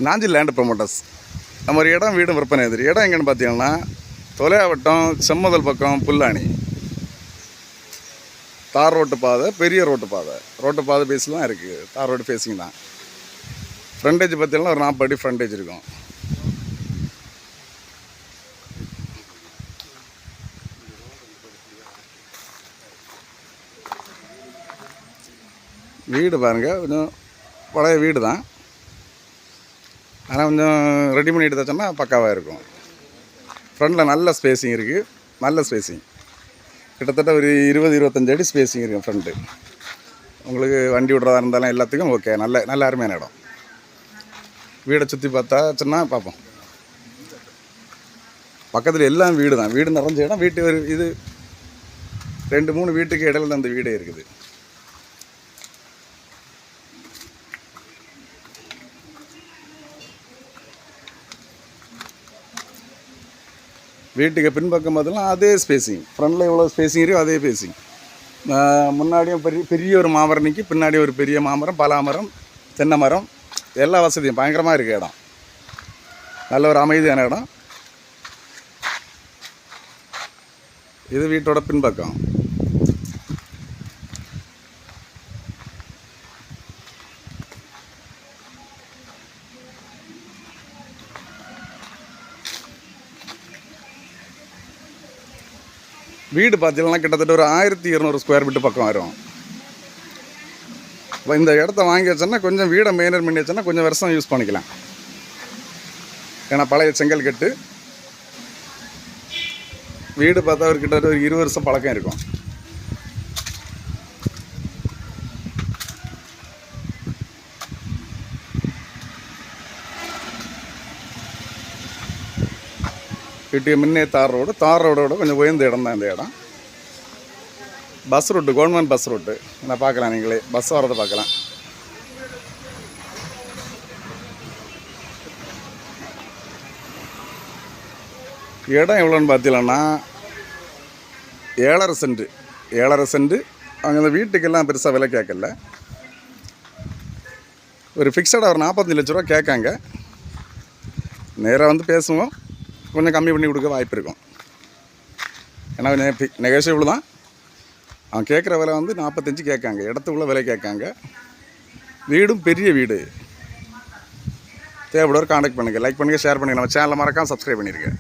Nanjil land promoters. நம்ம ஒரு இடம் வீடு விற்பனை எதிரி. இடம் எங்கன்னு பார்த்தீங்கன்னா தொலையாவட்டம் செம்மதல் பக்கம் புல்லாணி. தார் ரோட்டு பாதை, பெரிய ரோட்டு பாதை பேஸ்லாம் இருக்குது. தார் ரோடு ஃபேஸிங் தான். ஃப்ரண்டேஜ் பார்த்தீங்கன்னா ஒரு 40 அடி ஃப்ரண்டேஜ் இருக்கும். வீடு பாருங்கள், கொஞ்சம் பழைய வீடு தான். ஆனால் கொஞ்சம் ரெடி பண்ணிட்டு தச்சோன்னா பக்காவாக இருக்கும். ஃப்ரண்டில் நல்ல ஸ்பேஸிங் இருக்குது. நல்ல ஸ்பேஸிங் கிட்டத்தட்ட ஒரு 20-25 அடி ஸ்பேஸிங் இருக்கும் ஃப்ரண்ட்டு. உங்களுக்கு வண்டி விட்றதா இருந்தாலும் எல்லாத்துக்கும் ஓகே. நல்ல அருமையான இடம். வீடை சுற்றி பார்த்தாச்சுன்னா பார்ப்போம். பக்கத்தில் எல்லாம் வீடு தான். வீடு நிறைஞ்ச இடம். வீட்டு ஒரு இது 2-3 வீட்டுக்கு இடையில தான் அந்த வீடே இருக்குது. வீட்டுக்கு பின்பக்கம் பார்த்தீங்கன்னா அதே ஸ்பேஸிங். ஃப்ரண்டில் எவ்வளோ ஸ்பேஸிங் இருக்கோ அதே ஸ்பேஸிங். முன்னாடியும் பெரிய ஒரு மாமரம் நிற்கி, பின்னாடி ஒரு பெரிய மாமரம், பலாமரம், தென்னை மரம், எல்லா வசதியும் பயங்கரமாக இருக்குது இடம். நல்ல ஒரு அமைதியான இடம். இது வீட்டோட பின்பக்கம். வீடு பார்த்தீங்கன்னா கிட்டத்தட்ட ஒரு 1200 ஸ்கொயர் ஃபீட்டு பக்கம் வரும். இப்போ இந்த இடத்த வாங்கி வச்சோன்னா கொஞ்சம் வீடை மெயின்டைன் பண்ணி வச்சோன்னா கொஞ்சம் வருஷம் யூஸ் பண்ணிக்கலாம். ஏன்னா பழைய செங்கல் கட்டு. வீடு பார்த்தா ஒரு கிட்டத்தட்ட ஒரு 20 வருஷம் பழக்கம் இருக்கும். வீட்டுக்கு முன்னே தார் ரோடோட கொஞ்சம் உயர்ந்த இடம் தான் இந்த இடம். Bus route, government bus route. நான் பார்க்கலாம், நீங்களே பஸ் வரதை பார்க்கலாம். இடம் எவ்வளோன்னு பார்த்தீங்கன்னா 7.5 சென்ட். அவங்க அந்த வீட்டுக்கெல்லாம் பெருசாக விலை கேட்கல. ஒரு ஃபிக்ஸடாக ஒரு 45 லட்ச ரூபா கேட்காங்க. நேராக வந்து பேசுவோம், கொஞ்சம் கம்மி பண்ணி கொடுக்க வாய்ப்பு இருக்கும். ஏன்னா நெகோஷியபிள் தான். அவன் கேட்குற விலை வந்து 45 கேட்காங்க. இடத்துக்குள்ள விலை கேட்காங்க. வீடும் பெரிய வீடு. தேவைப்படுற கான்டாக்ட் பண்ணுங்கள். லைக் பண்ணுங்கள், ஷேர் பண்ணுங்கள். நம்ம சேனலை மறக்காம சப்ஸ்கிரைப் பண்ணியிருக்கேன்.